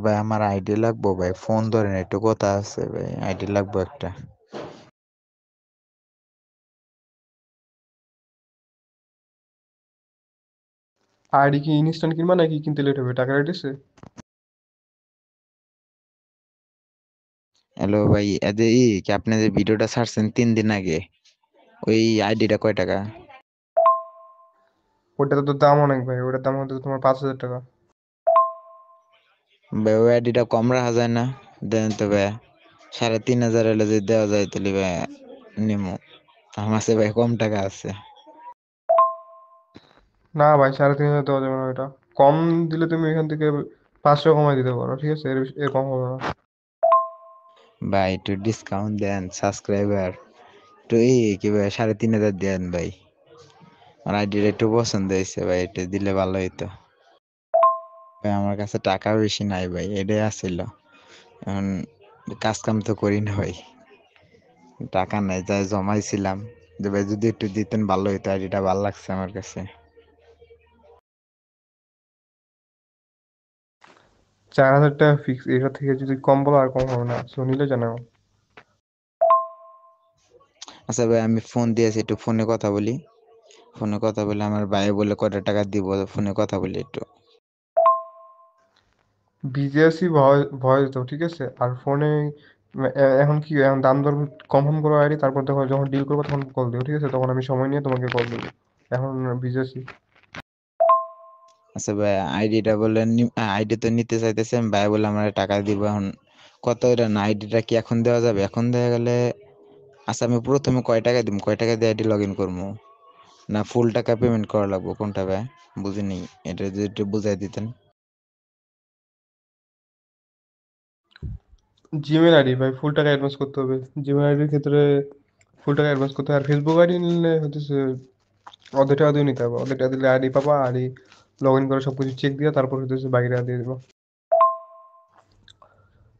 ভাই আমার আইডি লাগবো ভাই, ফোন ধরেন একটু কথা আছে ভাই, আইডি লাগবো একটা। আইডি কি ইনস্ট্যান্ট কিনবা নাকি কিনতে লেট হবে? টাকা রেটেছে? হ্যালো ভাই, কি আপনি যে ভিডিওটা ছাড়ছেন 3 দিন আগে, ওই আইডিটা কয় টাকা? ওটাতে তো দাম অনেক ভাই, ওটার দাম হতে তোমার 5,000 টাকা। ভাই ওই আইডিটা কম রাখা যায় না? দেন তো ভাই, 3,500 হলে যদি দেওয়া যায় তাহলে ভাই নিমু। আমার কাছে ভাই কম টাকা আছে। না ভাই, 3,500 দেওয়া যাবে না এটা। কম দিলে তুমি এখান থেকে 500 কমাই দিতে পারো, ঠিক আছে? এর কম হবে না। ভাই একটু ডিসকাউন্ট দেন, সাবস্ক্রাইবার তো কি ভাই 3,500 দেন ভাই। আমার আইডিটা একটু পছন্দ হয়েছে ভাই, এটা দিলে ভালো হইতো ভাই। আমার কাছে টাকা বেশি নাই ভাই, এটাই আসছিল। এখন কাজ কাম তো করি না ভাই, টাকা নাই, যাই জমাইছিলাম। যে ভাই যদি একটু দিতেন ভালো হইতো, আইডিটা ভালো লাগছে আমার কাছে। 4,000 টাকা ফিক্স, এটা থেকে যদি কম বলো আর কম হবে না, সো নিলে জানাও। আচ্ছা ভাই, আমি ফোন দিয়েছি, একটু ফোনে কথা বলি। ফোনে কথা বলে আমার ভাই বলে কত টাকা দিব, ফোনে কথা বলি একটু। বিজিএসই ভয়েস দাও, ঠিক আছে? আর ফোনে এখন কি, এখন দাম দর কনফার্ম করো আইডি, তারপর দেখো যখন ডিল করবো তখন কল দিও, ঠিক আছে? তখন আমি সময় নিয়ে তোমাকে কল দেবো। এখন বিজিএসই। আচ্ছা ভাই, আইডিটা বলে আইডি তো নিতে চাইতেছে, আমি ভাই বলে আমার টাকা দিব এখন। কত এটা না, আইডিটা কি এখন দেওয়া যাবে? এখন দেওয়া গেলে, আচ্ছা আমি প্রথমে কয় টাকা দিব, কয় টাকা দিয়ে আইডি লগ ইন করবো, না ফুল টাকা পেমেন্ট করা লাগবে, কোনটা ভাই? বুঝিনি, এটা যদি একটু বুঝাই দিতেন। জিমেল আইডি ভাই, ফুল টাকা অ্যাডভান্স করতে হবে। জিমেল আইডির ক্ষেত্রে ফুল টাকা অ্যাডভান্স করতে হবে। আর ফেসবুক আইডি নিলে হচ্ছে অর্ধেক টাকা দিয়ে নিতে হবে। অর্ধেক টাকা দিলে আইডি পাবা, আইডি লগ ইন করে সবকিছু চেক দিয়ে তারপর হচ্ছে বাকি টাকা দিয়ে দিবা।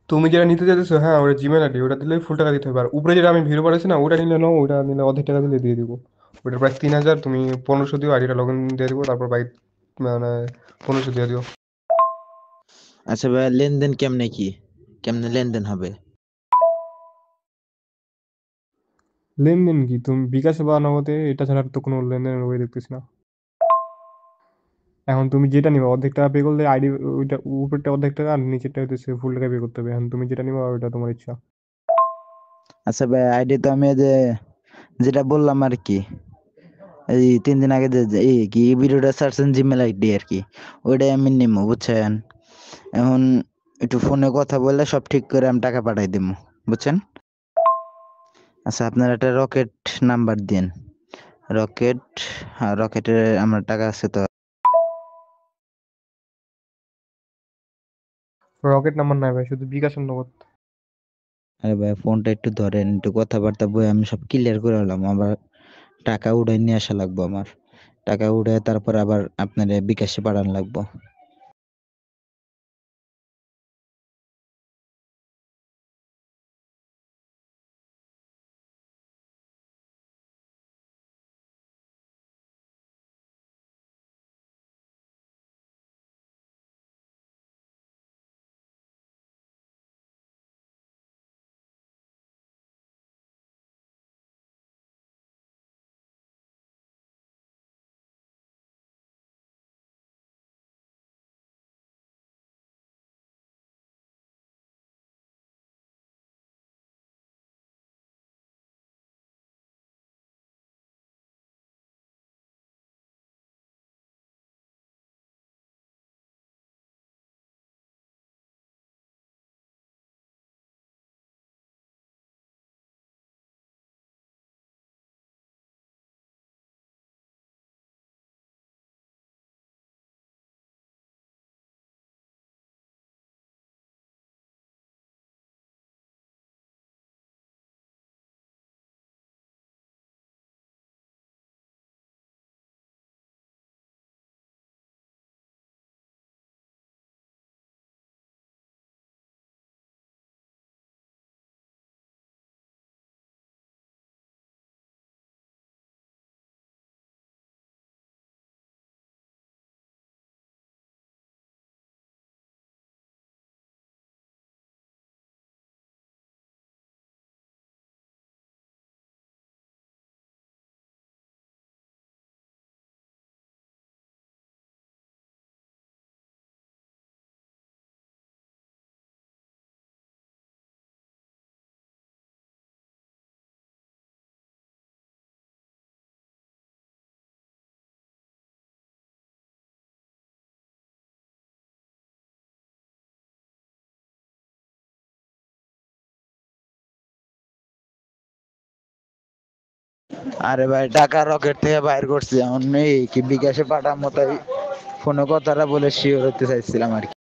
তুমি যেটা নিতে চাইতেছো, হ্যাঁ, ওটা জিমেল আইডি, ওটা দিলে ফুল টাকা দিতে হবে। আর উপরে যেটা আমি ভিডিও বানাইছি না, ওটা নিলে নাও, ওটা নিলে অর্ধেক টাকা দিলে দিয়ে দিব। ওটা প্রায় 3,000, তুমি 1,500 দিও, আইডিটা লগ ইন দিয়ে দিব, তারপর বাই মানে 1,500 দিয়ে দিও। আচ্ছা ভাই, লেনদেন কেমনে কি, কেমনে লেনদেন হবে? লেনদেন কি, তুমি বিকাশে বা নগদে, এটা ছাড়া আর তো কোনো লেনদেনের ওয়ে দেখতেছি না। এখন তুমি যেটা নিবা অর্ধেক টাকা পে করলে আইডি, ওইটা উপরটা অর্ধেক টাকা আর নিচেরটা হচ্ছে ফুল টাকা পে করতে হবে। এখন তুমি যেটা নিবা ওইটা তোমার ইচ্ছা। আচ্ছা ভাই, আইডি তো আমি যেটা বললাম আর কি, এই 3 দিন আগে কি ভিডিওটা ছাড়ছেন, জিমেল আইডি আর কি, ওইটাই আমি নিবো বুঝছেন। এখন একটু ফোনে কথা বললে সব ঠিক করে আমি টাকা পাঠাই দিব, বুঝছেন। আচ্ছা আপনার একটা রকেট নাম্বার দিন। রকেট, হ্যাঁ রকেটের আমার টাকা আছে তো। রকেট নাম্বার নাই ভাই, শুধু বিকাশের নগদ। আরে ভাই ফোনটা একটু ধরেন, একটু কথাবার্তা বই, আমি সব ক্লিয়ার করে হলাম, আবার টাকা উঠাই নিয়ে আসা লাগবো আমার। টাকা উঠে তারপর আবার আপনার বিকাশে পাঠান লাগবো। আরে ভাই টাকা রকেট থেকে বাইর করছি, এখন নেই কি বিকাশে পাঠার মতো ফোনে কথাটা বলে শিওর হতে চাইছিলাম আর কি।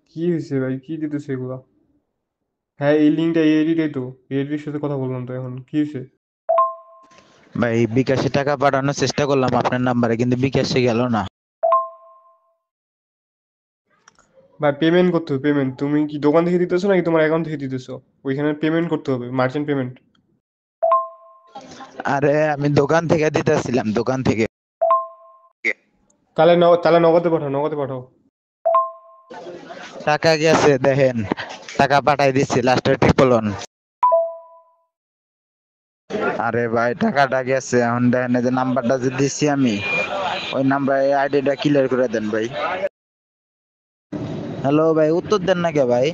কি হয়েছে ভাই, কি দিতেছে এগুলা? হ্যাঁ, এই লিঙ্কটা এই এডিটাই তো, এই এডির সাথে কথা বললাম তো, এখন কি হয়েছে? ভাই বিকাশে টাকা পাঠানোর চেষ্টা করলাম আপনার নাম্বারে, কিন্তু বিকাশে গেল না। ভাই পেমেন্ট করতে হবে, পেমেন্ট। তুমি কি দোকান থেকে দিতেছো নাকি তোমার অ্যাকাউন্ট থেকে দিতেছো? ওইখানে পেমেন্ট করতে হবে, মার্চেন্ট পেমেন্ট। আরে আমি দোকান থেকে দিতেছিলাম, দোকান থেকে। তাহলে নগদে পাঠাও, নগদে পাঠাও। টাকা গেছে দেখেন, টাকা পাঠাই দিচ্ছি লাস্টের ট্রিপল ওয়ান। আরে ভাই টাকাটা গেছে, এখন দেখেন এই যে নাম্বারটা যে দিচ্ছি আমি, ওই নাম্বারে আইডিটা ক্লিয়ার করে দেন ভাই। হ্যালো ভাই, উত্তর দেন না কে ভাই?